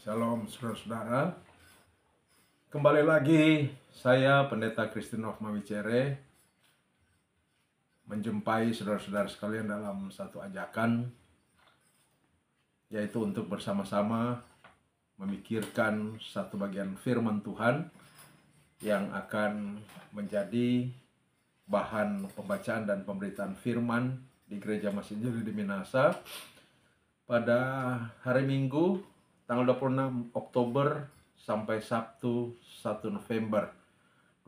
Shalom saudara-saudara. Kembali lagi saya Pendeta Christinov Mawicere menjumpai saudara-saudara sekalian dalam satu ajakan, yaitu untuk bersama-sama memikirkan satu bagian firman Tuhan yang akan menjadi bahan pembacaan dan pemberitaan firman di Gereja Masinjili di Minasa pada hari Minggu tanggal 26 Oktober sampai Sabtu 1 November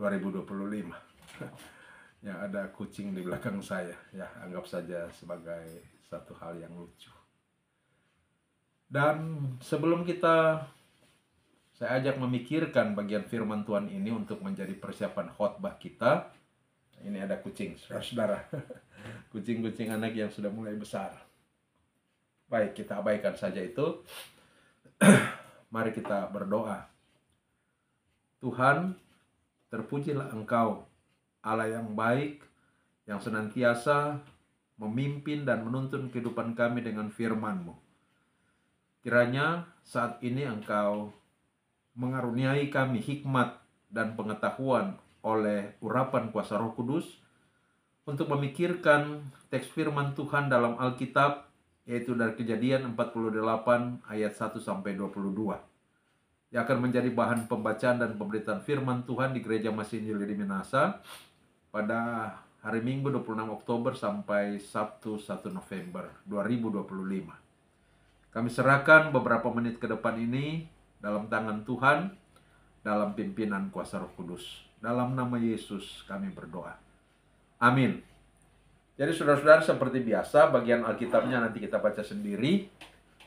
2025. Ya, ada kucing di belakang saya. Ya, anggap saja sebagai satu hal yang lucu. Dan sebelum saya ajak memikirkan bagian firman Tuhan ini untuk menjadi persiapan khotbah kita. Ini ada kucing, saudara-saudara. Kucing-kucing anak yang sudah mulai besar. Baik, kita abaikan saja itu. Mari kita berdoa. Tuhan, terpujilah Engkau, Allah yang baik, yang senantiasa memimpin dan menuntun kehidupan kami dengan firman-Mu. Kiranya saat ini Engkau mengaruniai kami hikmat dan pengetahuan oleh urapan kuasa Roh Kudus untuk memikirkan teks firman Tuhan dalam Alkitab, yaitu dari Kejadian 48 ayat 1 sampai 22. Yang akan menjadi bahan pembacaan dan pemberitaan firman Tuhan di Gereja Masinjili di Minasa pada hari Minggu 26 Oktober sampai Sabtu 1 November 2025. Kami serahkan beberapa menit ke depan ini dalam tangan Tuhan, dalam pimpinan kuasa Roh Kudus. Dalam nama Yesus kami berdoa. Amin. Jadi saudara-saudara, seperti biasa bagian Alkitabnya nanti kita baca sendiri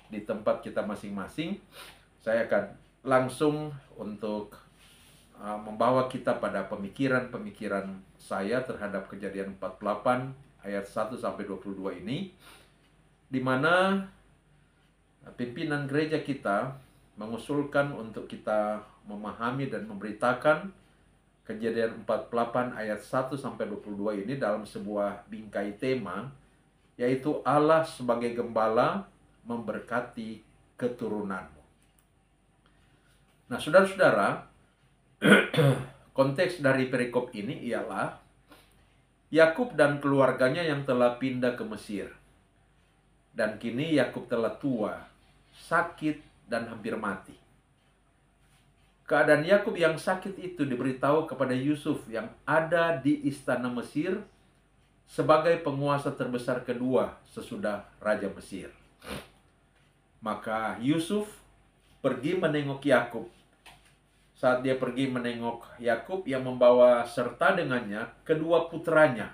di tempat kita masing-masing. Saya akan langsung untuk membawa kita pada pemikiran-pemikiran saya terhadap Kejadian 48 ayat 1 sampai 22 ini, di mana pimpinan gereja kita mengusulkan untuk kita memahami dan memberitakan Kejadian 48 ayat 1 sampai 22 ini dalam sebuah bingkai tema, yaitu Allah sebagai gembala memberkati keturunanmu. Nah, saudara-saudara, konteks dari perikop ini ialah Yakub dan keluarganya yang telah pindah ke Mesir. Dan kini Yakub telah tua, sakit, dan hampir mati. Keadaan Yakub yang sakit itu diberitahu kepada Yusuf yang ada di istana Mesir sebagai penguasa terbesar kedua sesudah Raja Mesir. Maka Yusuf pergi menengok Yakub. Saat dia pergi menengok Yakub, yang membawa serta dengannya kedua putranya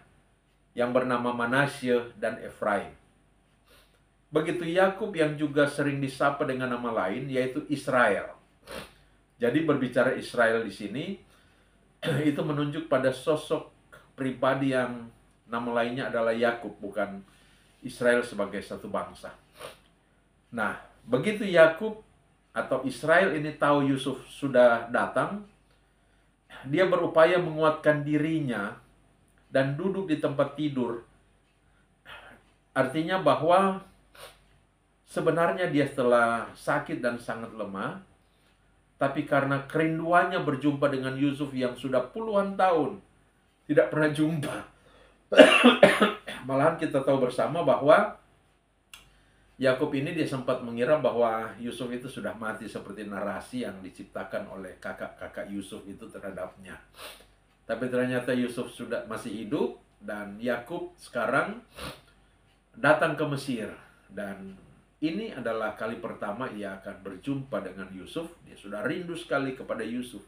yang bernama Manasye dan Efraim. Begitu Yakub yang juga sering disapa dengan nama lain, yaitu Israel. Jadi berbicara Israel di sini itu menunjuk pada sosok pribadi yang nama lainnya adalah Yakub, bukan Israel sebagai satu bangsa. Nah, begitu Yakub atau Israel ini tahu Yusuf sudah datang, dia berupaya menguatkan dirinya dan duduk di tempat tidur. Artinya bahwa sebenarnya dia telah sakit dan sangat lemah, tapi karena kerinduannya berjumpa dengan Yusuf yang sudah puluhan tahun tidak pernah jumpa. Malahan kita tahu bersama bahwa Yakub ini dia sempat mengira bahwa Yusuf itu sudah mati, seperti narasi yang diciptakan oleh kakak-kakak Yusuf itu terhadapnya. Tapi ternyata Yusuf sudah masih hidup, dan Yakub sekarang datang ke Mesir. Dan ini adalah kali pertama ia akan berjumpa dengan Yusuf. Dia sudah rindu sekali kepada Yusuf.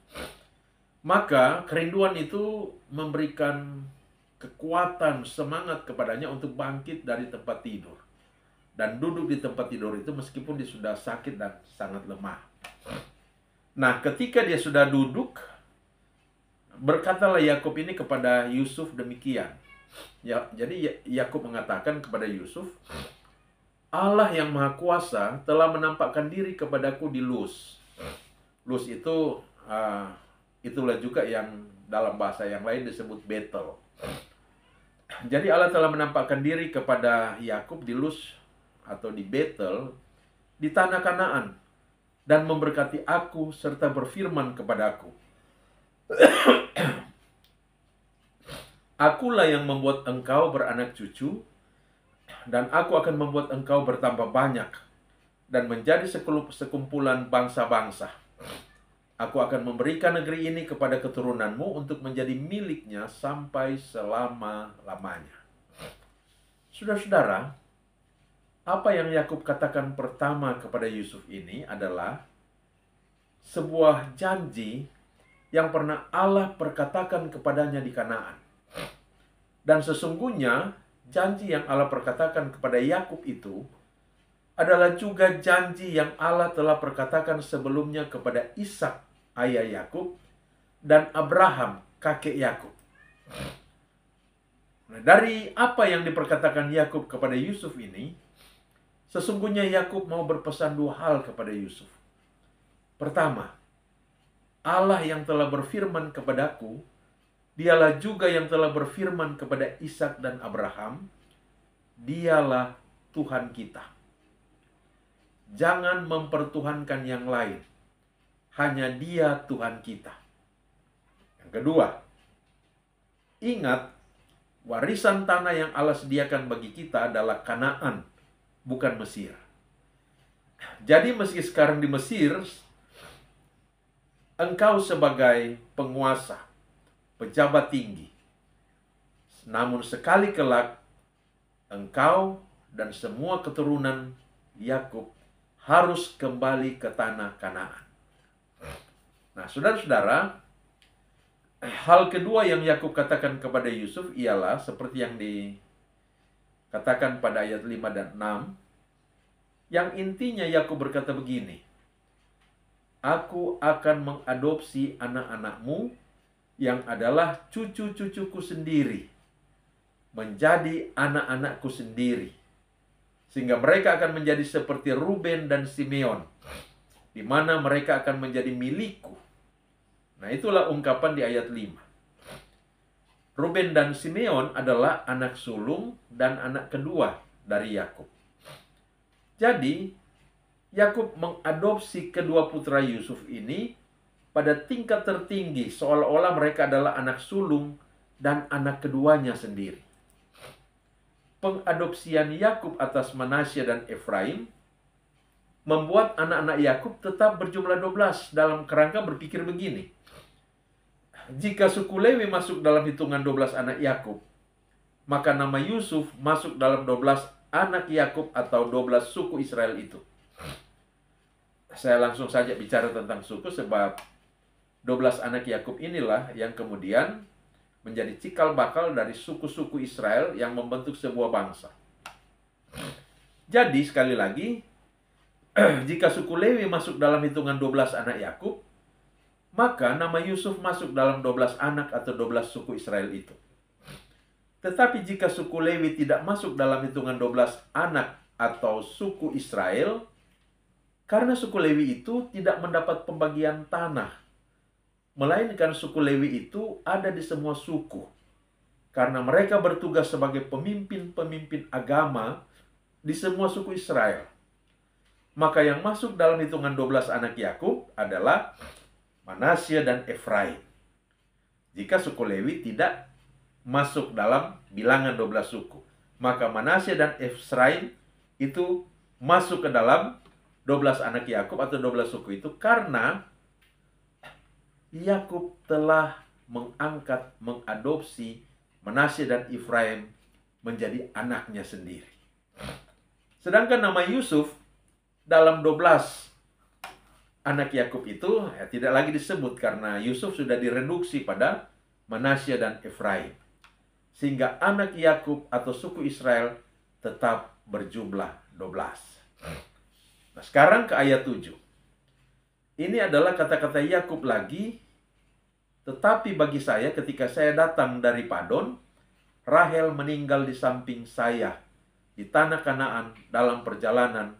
Maka kerinduan itu memberikan kekuatan, semangat kepadanya untuk bangkit dari tempat tidur. Dan duduk di tempat tidur itu meskipun dia sudah sakit dan sangat lemah. Nah, ketika dia sudah duduk, berkatalah Yakub ini kepada Yusuf demikian. Ya, jadi Yakub mengatakan kepada Yusuf, Allah yang Maha Kuasa telah menampakkan diri kepadaku di Luz. Luz itu itulah juga yang dalam bahasa yang lain disebut Betel. Jadi Allah telah menampakkan diri kepada Yakub di Luz atau di Betel di tanah Kanaan. dan memberkati aku serta berfirman kepadaku, Akulah yang membuat engkau beranak cucu, dan aku akan membuat engkau bertambah banyak dan menjadi sekumpulan bangsa-bangsa. Aku akan memberikan negeri ini kepada keturunanmu untuk menjadi miliknya sampai selama-lamanya. Saudara-saudara, apa yang Yakub katakan pertama kepada Yusuf ini adalah sebuah janji yang pernah Allah perkatakan kepadanya di Kanaan. Dan sesungguhnya janji yang Allah perkatakan kepada Yakub itu adalah juga janji yang Allah telah perkatakan sebelumnya kepada Ishak, ayah Yakub, dan Abraham, kakek Yakub. Nah, dari apa yang diperkatakan Yakub kepada Yusuf ini, sesungguhnya Yakub mau berpesan dua hal kepada Yusuf. Pertama, Allah yang telah berfirman kepadaku, Dialah juga yang telah berfirman kepada Ishak dan Abraham, Dialah Tuhan kita. Jangan mempertuhankan yang lain. Hanya Dia Tuhan kita. Yang kedua, ingat, warisan tanah yang Allah sediakan bagi kita adalah Kanaan, bukan Mesir. Jadi meski sekarang di Mesir, engkau sebagai penguasa, pejabat tinggi, namun sekali kelak, engkau dan semua keturunan Yakub harus kembali ke tanah Kanaan. Nah, saudara-saudara, hal kedua yang Yakub katakan kepada Yusuf ialah seperti yang dikatakan pada ayat 5 dan 6, yang intinya Yakub berkata begini, Aku akan mengadopsi anak-anakmu yang adalah cucu-cucuku sendiri menjadi anak-anakku sendiri, sehingga mereka akan menjadi seperti Ruben dan Simeon, di mana mereka akan menjadi milikku. Nah, itulah ungkapan di ayat 5. Ruben dan Simeon adalah anak sulung dan anak kedua dari Yakub. Jadi, Yakub mengadopsi kedua putra Yusuf ini pada tingkat tertinggi, seolah-olah mereka adalah anak sulung dan anak keduanya sendiri. Pengadopsian Yakub atas Manasya dan Efraim membuat anak-anak Yakub tetap berjumlah 12 dalam kerangka berpikir begini. Jika suku Lewi masuk dalam hitungan 12 anak Yakub, maka nama Yusuf masuk dalam 12 anak Yakub atau 12 suku Israel itu. Saya langsung saja bicara tentang suku sebab 12 anak Yakub inilah yang kemudian menjadi cikal bakal dari suku-suku Israel yang membentuk sebuah bangsa. Jadi sekali lagi, jika suku Lewi masuk dalam hitungan 12 anak Yakub, maka nama Yusuf masuk dalam 12 anak atau 12 suku Israel itu. Tetapi jika suku Lewi tidak masuk dalam hitungan 12 anak atau suku Israel, karena suku Lewi itu tidak mendapat pembagian tanah, melainkan suku Lewi itu ada di semua suku, karena mereka bertugas sebagai pemimpin-pemimpin agama di semua suku Israel. Maka yang masuk dalam hitungan 12 anak Yakub adalah Manasya dan Efraim. Jika suku Lewi tidak masuk dalam bilangan 12 suku, maka Manasya dan Efraim itu masuk ke dalam 12 anak Yakub atau 12 suku itu, karena Yakub telah mengadopsi Manasya dan Efraim menjadi anaknya sendiri. Sedangkan nama Yusuf dalam 12 anak Yakub itu tidak lagi disebut karena Yusuf sudah direduksi pada Manasya dan Efraim. Sehingga anak Yakub atau suku Israel tetap berjumlah 12. Nah, sekarang ke ayat 7. Ini adalah kata-kata Yakub lagi. Tetapi bagi saya ketika saya datang dari Padon, Rahel meninggal di samping saya di tanah Kanaan dalam perjalanan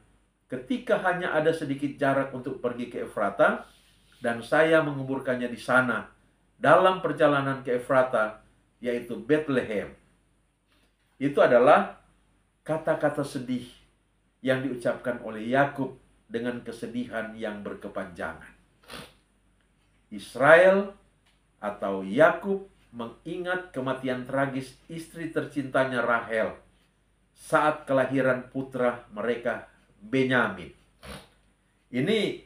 ketika hanya ada sedikit jarak untuk pergi ke Efrata, dan saya menguburkannya di sana dalam perjalanan ke Efrata, yaitu Bethlehem. Itu adalah kata-kata sedih yang diucapkan oleh Yakub dengan kesedihan yang berkepanjangan. Israel atau Yakub mengingat kematian tragis istri tercintanya Rahel saat kelahiran putra mereka Benyamin. Ini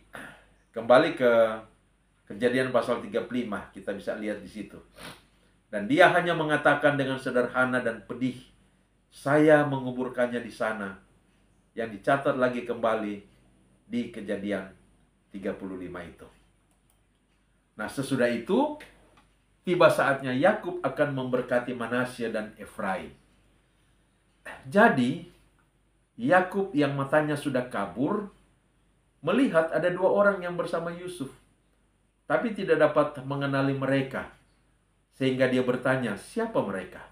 kembali ke Kejadian pasal 35, kita bisa lihat di situ. Dan dia hanya mengatakan dengan sederhana dan pedih, saya menguburkannya di sana, yang dicatat lagi kembali di Kejadian 35 itu. Nah, sesudah itu tiba saatnya Yakub akan memberkati Manasye dan Efraim. Jadi Yakub yang matanya sudah kabur melihat ada dua orang yang bersama Yusuf, tapi tidak dapat mengenali mereka. Sehingga dia bertanya, siapa mereka?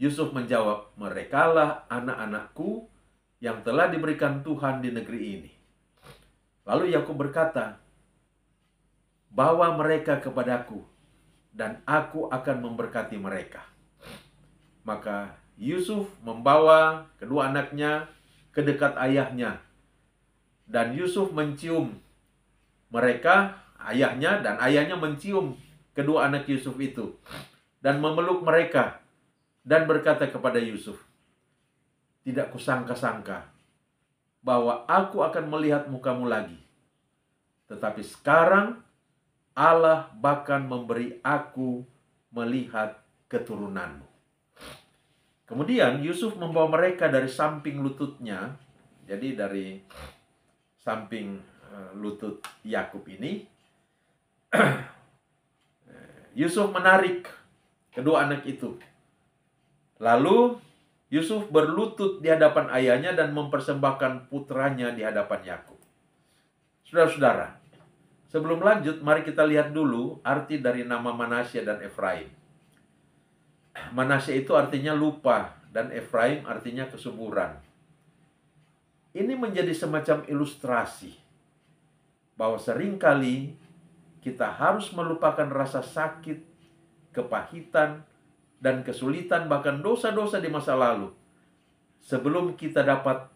Yusuf menjawab, merekalah anak-anakku yang telah diberikan Tuhan di negeri ini. Lalu Yakub berkata, bawa mereka kepadaku, dan aku akan memberkati mereka. Maka Yusuf membawa kedua anaknya ke dekat ayahnya, dan Yusuf mencium mereka, ayahnya, dan ayahnya mencium kedua anak Yusuf itu dan memeluk mereka dan berkata kepada Yusuf, tidak kusangka-sangka bahwa aku akan melihat mukamu lagi, tetapi sekarang Allah bahkan memberi aku melihat keturunanmu. Kemudian Yusuf membawa mereka dari samping lututnya, jadi dari samping lutut Yakub ini, Yusuf menarik kedua anak itu. Lalu Yusuf berlutut di hadapan ayahnya dan mempersembahkan putranya di hadapan Yakub. Saudara-saudara, sebelum lanjut, mari kita lihat dulu arti dari nama Manasye dan Efraim. Manasye itu artinya lupa dan Efraim artinya kesuburan. Ini menjadi semacam ilustrasi bahwa seringkali kita harus melupakan rasa sakit, kepahitan, dan kesulitan, bahkan dosa-dosa di masa lalu, sebelum kita dapat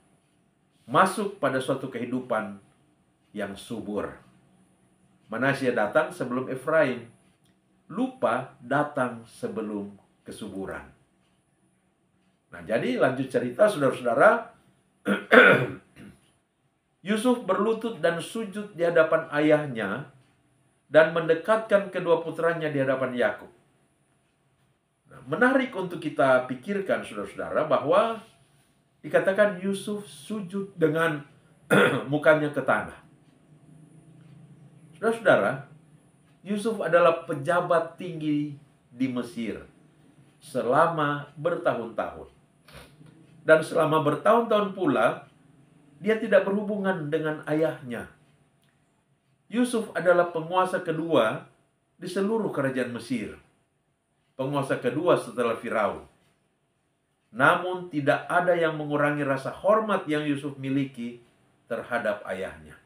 masuk pada suatu kehidupan yang subur. Manasye datang sebelum Efraim, lupa datang sebelum kesuburan. Nah, jadi lanjut cerita, saudara-saudara. Yusuf berlutut dan sujud di hadapan ayahnya dan mendekatkan kedua putranya di hadapan Yakub. Nah, menarik untuk kita pikirkan, saudara-saudara, bahwa dikatakan Yusuf sujud dengan mukanya ke tanah. Saudara-saudara, Yusuf adalah pejabat tinggi di Mesir selama bertahun-tahun. Dan selama bertahun-tahun pula, dia tidak berhubungan dengan ayahnya. Yusuf adalah penguasa kedua di seluruh kerajaan Mesir. Penguasa kedua setelah Firaun. Namun tidak ada yang mengurangi rasa hormat yang Yusuf miliki terhadap ayahnya.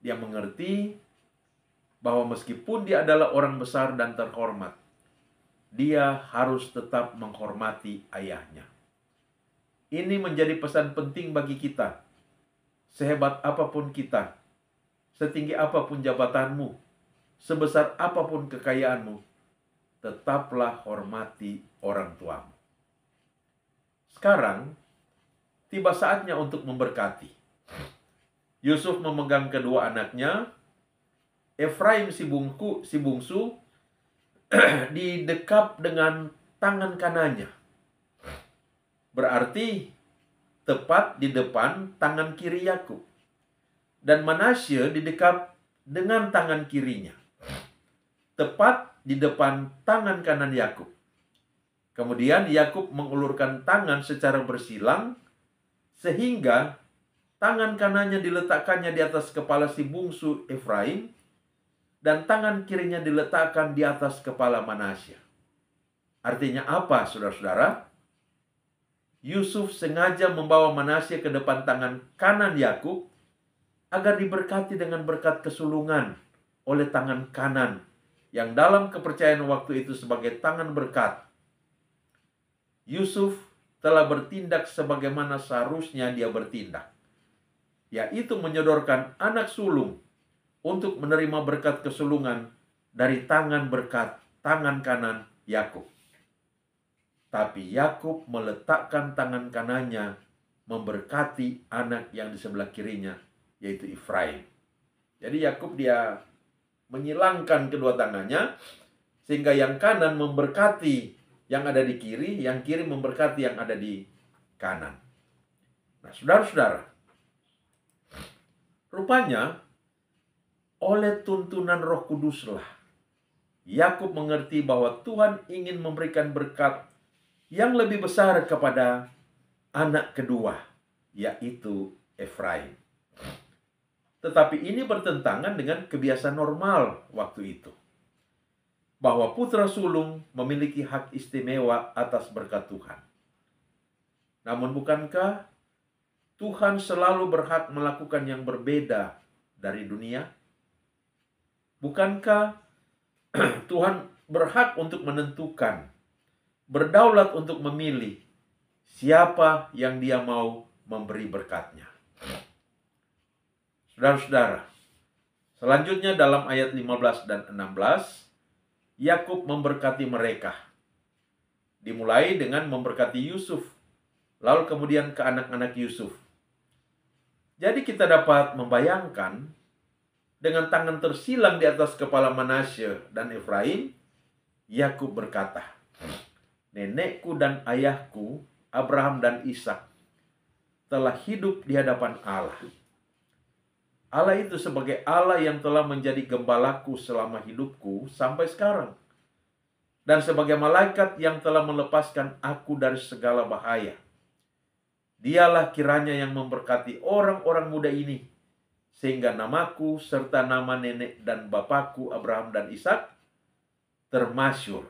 Dia mengerti bahwa meskipun dia adalah orang besar dan terhormat, dia harus tetap menghormati ayahnya. Ini menjadi pesan penting bagi kita. Sehebat apapun kita, setinggi apapun jabatanmu, sebesar apapun kekayaanmu, tetaplah hormati orang tuamu. Sekarang, tiba saatnya untuk memberkati. Yusuf memegang kedua anaknya, Efraim si bungsu didekap dengan tangan kanannya. Berarti tepat di depan tangan kiri Yakub. Dan Manasye didekap dengan tangan kirinya, tepat di depan tangan kanan Yakub. Kemudian Yakub mengulurkan tangan secara bersilang sehingga tangan kanannya diletakkannya di atas kepala si bungsu Efraim dan tangan kirinya diletakkan di atas kepala Manasye. Artinya apa, saudara-saudara? Yusuf sengaja membawa Manasye ke depan tangan kanan Yakub agar diberkati dengan berkat kesulungan oleh tangan kanan yang dalam kepercayaan waktu itu sebagai tangan berkat. Yusuf telah bertindak sebagaimana seharusnya dia bertindak. yaitu menyodorkan anak sulung untuk menerima berkat kesulungan dari tangan kanan Yakub. Tapi Yakub meletakkan tangan kanannya memberkati anak yang di sebelah kirinya, yaitu Efraim. Jadi Yakub dia menyilangkan kedua tangannya, sehingga yang kanan memberkati yang ada di kiri, yang kiri memberkati yang ada di kanan. Nah, saudara-saudara, rupanya oleh tuntunan Roh Kuduslah Yakub mengerti bahwa Tuhan ingin memberikan berkat yang lebih besar kepada anak kedua, yaitu Efraim. Tetapi ini bertentangan dengan kebiasaan normal waktu itu, bahwa putra sulung memiliki hak istimewa atas berkat Tuhan. Namun bukankah Tuhan selalu berhak melakukan yang berbeda dari dunia? Bukankah Tuhan berhak untuk menentukan, berdaulat untuk memilih siapa yang Dia mau memberi berkatnya? Saudara-saudara, selanjutnya dalam ayat 15 dan 16, Yakub memberkati mereka. Dimulai dengan memberkati Yusuf, lalu kemudian ke anak-anak Yusuf. Jadi kita dapat membayangkan dengan tangan tersilang di atas kepala Manasye dan Efraim, Yakub berkata, "Nenekku dan ayahku, Abraham dan Ishak, telah hidup di hadapan Allah. Allah itu sebagai Allah yang telah menjadi gembalaku selama hidupku sampai sekarang, dan sebagai malaikat yang telah melepaskan aku dari segala bahaya. Dialah kiranya yang memberkati orang-orang muda ini, sehingga namaku serta nama nenek dan bapakku Abraham dan Ishak termasyhur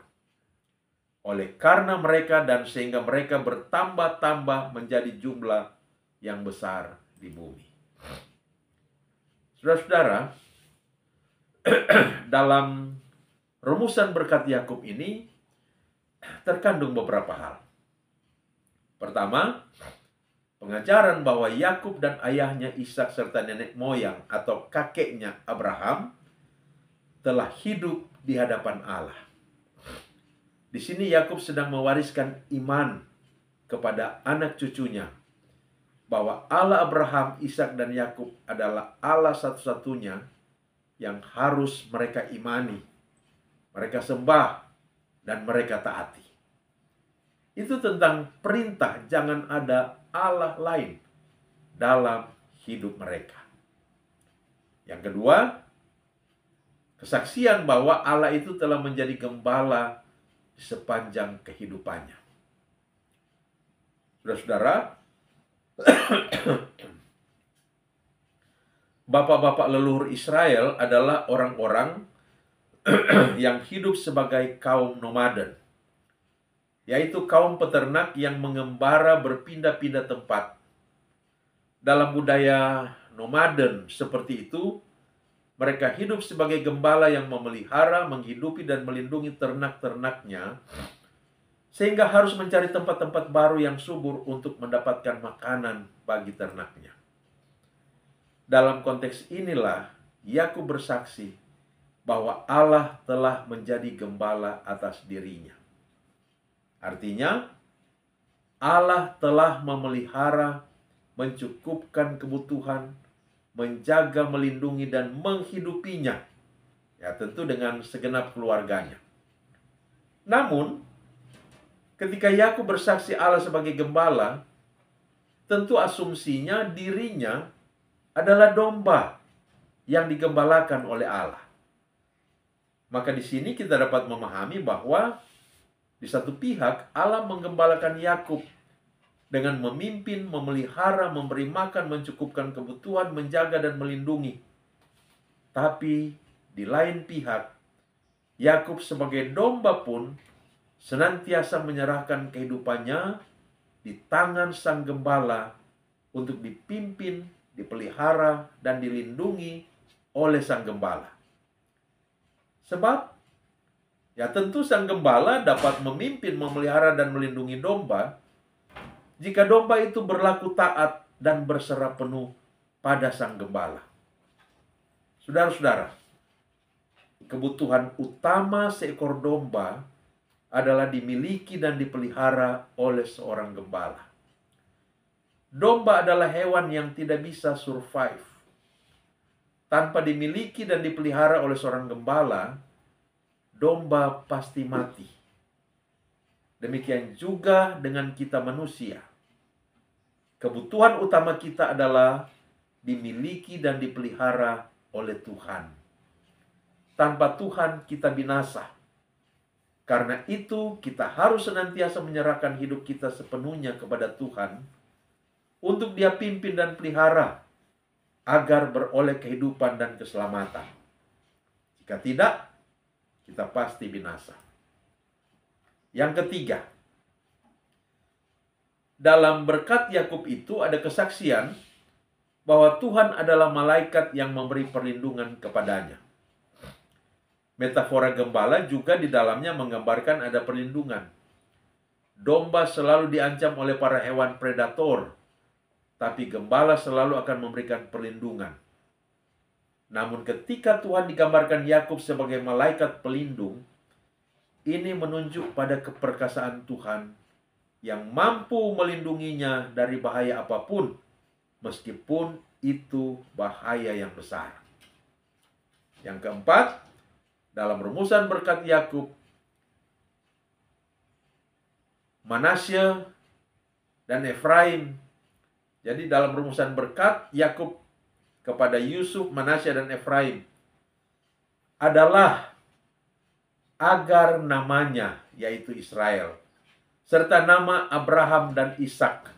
oleh karena mereka, dan sehingga mereka bertambah-tambah menjadi jumlah yang besar di bumi." Saudara-saudara, dalam rumusan berkat Yakub ini terkandung beberapa hal. Pertama, pengajaran bahwa Yakub dan ayahnya Ishak serta nenek moyang atau kakeknya Abraham telah hidup di hadapan Allah. Di sini Yakub sedang mewariskan iman kepada anak cucunya, bahwa Allah Abraham, Ishak, dan Yakub adalah Allah satu-satunya yang harus mereka imani, mereka sembah, dan mereka taati. Itu tentang perintah jangan ada Allah lain dalam hidup mereka. Yang kedua, kesaksian bahwa Allah itu telah menjadi gembala di sepanjang kehidupannya. Saudara-saudara, bapak-bapak leluhur Israel adalah orang-orang yang hidup sebagai kaum nomaden, yaitu kaum peternak yang mengembara berpindah-pindah tempat. Dalam budaya nomaden seperti itu, mereka hidup sebagai gembala yang memelihara, menghidupi, dan melindungi ternak-ternaknya, sehingga harus mencari tempat-tempat baru yang subur untuk mendapatkan makanan bagi ternaknya. Dalam konteks inilah Yakub bersaksi bahwa Allah telah menjadi gembala atas dirinya. Artinya, Allah telah memelihara, mencukupkan kebutuhan, menjaga, melindungi, dan menghidupinya. Ya, tentu dengan segenap keluarganya. Namun, ketika Yakub bersaksi Allah sebagai gembala, tentu asumsinya dirinya adalah domba yang digembalakan oleh Allah. Maka di sini kita dapat memahami bahwa di satu pihak Allah menggembalakan Yakub dengan memimpin, memelihara, memberi makan, mencukupkan kebutuhan, menjaga, dan melindungi. Tapi di lain pihak, Yakub sebagai domba pun senantiasa menyerahkan kehidupannya di tangan sang gembala untuk dipimpin, dipelihara, dan dilindungi oleh sang gembala. Sebab, ya tentu sang gembala dapat memimpin, memelihara, dan melindungi domba jika domba itu berlaku taat dan berserah penuh pada sang gembala. Saudara-saudara, kebutuhan utama seekor domba adalah dimiliki dan dipelihara oleh seorang gembala. Domba adalah hewan yang tidak bisa survive tanpa dimiliki dan dipelihara oleh seorang gembala. Domba pasti mati. Demikian juga dengan kita manusia. Kebutuhan utama kita adalah dimiliki dan dipelihara oleh Tuhan. Tanpa Tuhan kita binasa. Karena itu kita harus senantiasa menyerahkan hidup kita sepenuhnya kepada Tuhan untuk Dia pimpin dan pelihara agar beroleh kehidupan dan keselamatan. Jika tidak, kita pasti binasa. Yang ketiga, dalam berkat Yakub itu ada kesaksian bahwa Tuhan adalah malaikat yang memberi perlindungan kepadanya. Metafora gembala juga di dalamnya menggambarkan ada perlindungan. Domba selalu diancam oleh para hewan predator, tapi gembala selalu akan memberikan perlindungan. Namun ketika Tuhan digambarkan Yakub sebagai malaikat pelindung, ini menunjuk pada keperkasaan Tuhan yang mampu melindunginya dari bahaya apapun, meskipun itu bahaya yang besar. Yang keempat, dalam rumusan berkat Yakub, Manasye dan Efraim. Jadi dalam rumusan berkat Yakub kepada Yusuf, Manasye dan Efraim adalah agar namanya, yaitu Israel, serta nama Abraham dan Ishak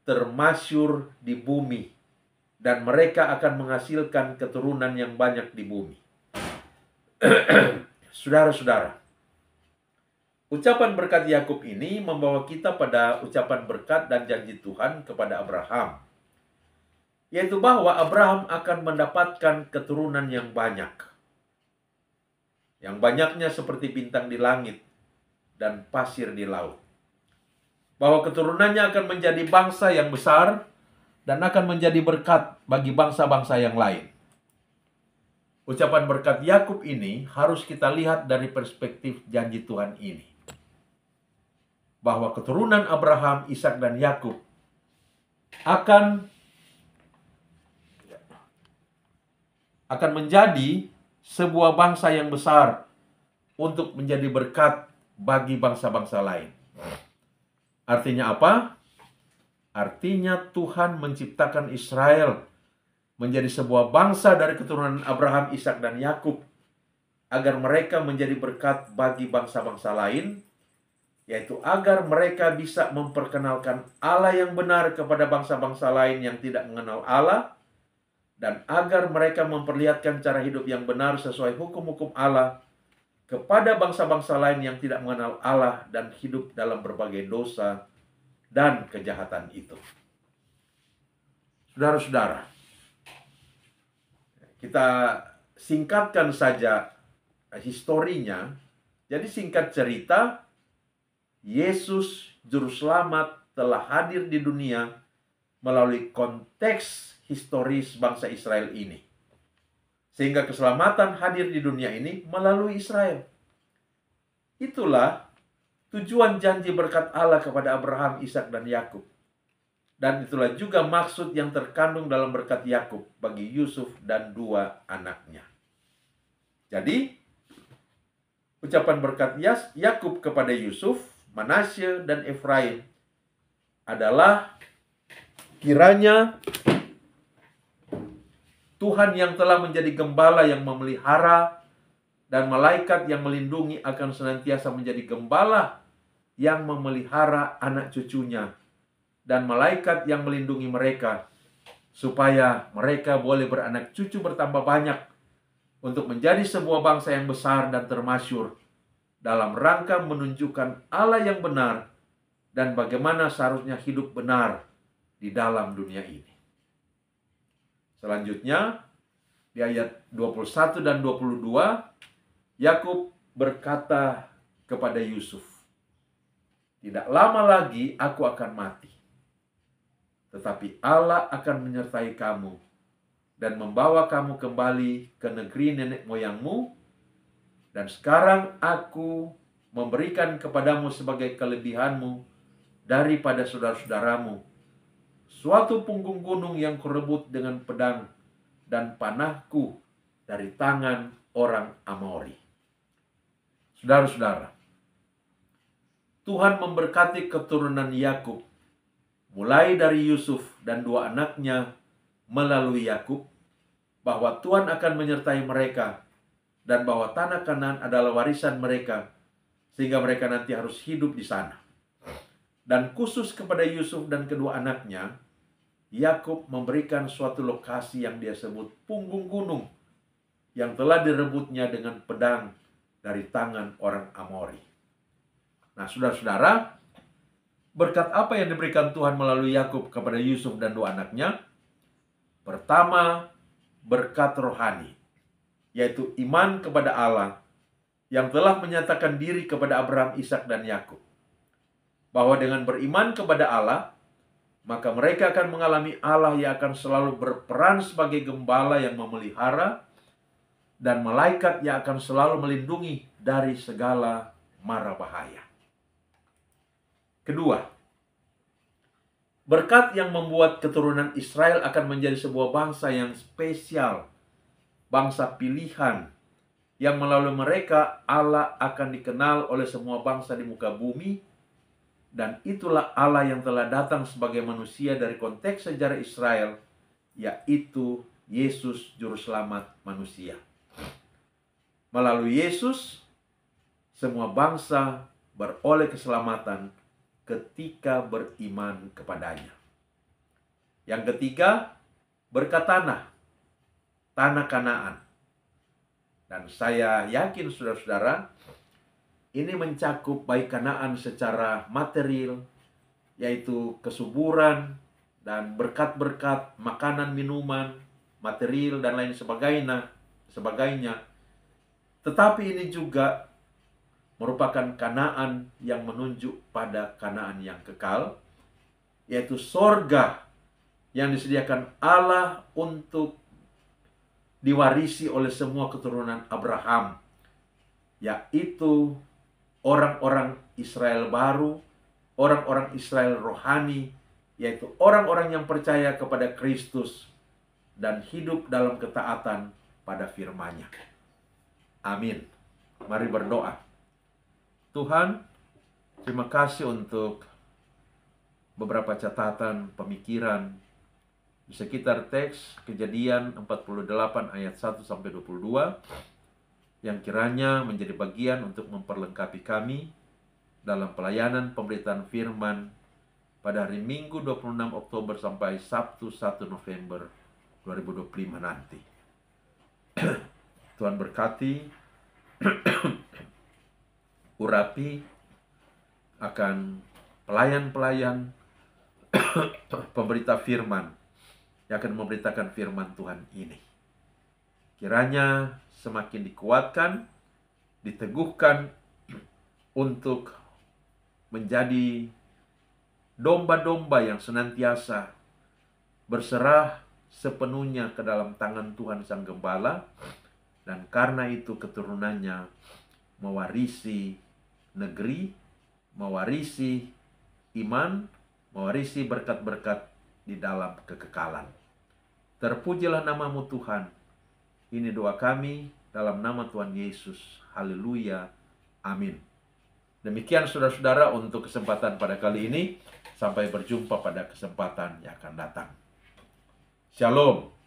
termasyur di bumi, dan mereka akan menghasilkan keturunan yang banyak di bumi. Saudara-saudara, ucapan berkat Yakub ini membawa kita pada ucapan berkat dan janji Tuhan kepada Abraham, yaitu bahwa Abraham akan mendapatkan keturunan yang banyak. Yang banyaknya seperti bintang di langit dan pasir di laut. Bahwa keturunannya akan menjadi bangsa yang besar dan akan menjadi berkat bagi bangsa-bangsa yang lain. Ucapan berkat Yakub ini harus kita lihat dari perspektif janji Tuhan ini. Bahwa keturunan Abraham, Ishak dan Yakub akan menjadi sebuah bangsa yang besar untuk menjadi berkat bagi bangsa-bangsa lain. Artinya apa? Artinya Tuhan menciptakan Israel menjadi sebuah bangsa dari keturunan Abraham, Ishak dan Yakub, agar mereka menjadi berkat bagi bangsa-bangsa lain, yaitu agar mereka bisa memperkenalkan Allah yang benar kepada bangsa-bangsa lain yang tidak mengenal Allah, dan agar mereka memperlihatkan cara hidup yang benar sesuai hukum-hukum Allah kepada bangsa-bangsa lain yang tidak mengenal Allah dan hidup dalam berbagai dosa dan kejahatan itu. Saudara-saudara, kita singkatkan saja historinya. Jadi singkat cerita, Yesus Juru Selamat telah hadir di dunia melalui konteks historis bangsa Israel ini. Sehingga keselamatan hadir di dunia ini melalui Israel. Itulah tujuan janji berkat Allah kepada Abraham, Ishak dan Yakub. Dan itulah juga maksud yang terkandung dalam berkat Yakub bagi Yusuf dan dua anaknya. Jadi, ucapan berkat Yakub kepada Yusuf, Manasye dan Efraim adalah kiranya Tuhan yang telah menjadi gembala yang memelihara dan malaikat yang melindungi akan senantiasa menjadi gembala yang memelihara anak cucunya dan malaikat yang melindungi mereka supaya mereka boleh beranak cucu bertambah banyak untuk menjadi sebuah bangsa yang besar dan termasyur dalam rangka menunjukkan Allah yang benar dan bagaimana seharusnya hidup benar di dalam dunia ini. Selanjutnya, di ayat 21 dan 22, Yakub berkata kepada Yusuf, "Tidak lama lagi aku akan mati. tetapi Allah akan menyertai kamu dan membawa kamu kembali ke negeri nenek moyangmu. Dan sekarang aku memberikan kepadamu sebagai kelebihanmu daripada saudara-saudaramu suatu punggung gunung yang kurebut dengan pedang dan panahku dari tangan orang Amori. Saudara-saudara, Tuhan memberkati keturunan Yakub, mulai dari Yusuf dan dua anaknya melalui Yakub, bahwa Tuhan akan menyertai mereka dan bahwa tanah Kanaan adalah warisan mereka, sehingga mereka nanti harus hidup di sana. Dan khusus kepada Yusuf dan kedua anaknya, Yakub memberikan suatu lokasi yang dia sebut punggung gunung yang telah direbutnya dengan pedang dari tangan orang Amori. Nah, saudara-saudara, berkat apa yang diberikan Tuhan melalui Yakub kepada Yusuf dan dua anaknya? Pertama, berkat rohani, yaitu iman kepada Allah yang telah menyatakan diri kepada Abraham, Ishak, dan Yakub. Bahwa dengan beriman kepada Allah, maka mereka akan mengalami Allah yang akan selalu berperan sebagai gembala yang memelihara, dan malaikat yang akan selalu melindungi dari segala mara bahaya. Kedua, berkat yang membuat keturunan Israel akan menjadi sebuah bangsa yang spesial, bangsa pilihan, yang melalui mereka Allah akan dikenal oleh semua bangsa di muka bumi. Dan itulah Allah yang telah datang sebagai manusia dari konteks sejarah Israel, yaitu Yesus Juru Selamat manusia. Melalui Yesus, semua bangsa beroleh keselamatan ketika beriman kepadanya. Yang ketiga, berkat tanah Kanaan. Dan saya yakin saudara-saudara, ini mencakup baik Kanaan secara material, yaitu kesuburan dan berkat-berkat makanan, minuman, material, dan lain sebagainya. Tetapi ini juga merupakan Kanaan yang menunjuk pada Kanaan yang kekal, yaitu sorga yang disediakan Allah untuk diwarisi oleh semua keturunan Abraham, yaitu orang-orang Israel baru, orang-orang Israel rohani, yaitu orang-orang yang percaya kepada Kristus dan hidup dalam ketaatan pada firman-Nya. Amin. Mari berdoa. Tuhan, terima kasih untuk beberapa catatan pemikiran di sekitar teks Kejadian 48 ayat 1-22 yang kiranya menjadi bagian untuk memperlengkapi kami dalam pelayanan pemberitaan firman pada hari Minggu 26 Oktober sampai Sabtu 1 November 2025 nanti. Tuhan berkati, urapi akan pelayan-pelayan pemberita firman yang akan memberitakan firman Tuhan ini. Kiranya semakin dikuatkan, diteguhkan untuk menjadi domba-domba yang senantiasa berserah sepenuhnya ke dalam tangan Tuhan Sang Gembala, dan karena itu keturunannya mewarisi negeri, mewarisi iman, mewarisi berkat-berkat di dalam kekekalan. Terpujilah nama-Mu Tuhan. Ini doa kami dalam nama Tuhan Yesus. Haleluya. Amin. Demikian saudara-saudara untuk kesempatan pada kali ini. Sampai berjumpa pada kesempatan yang akan datang. Shalom.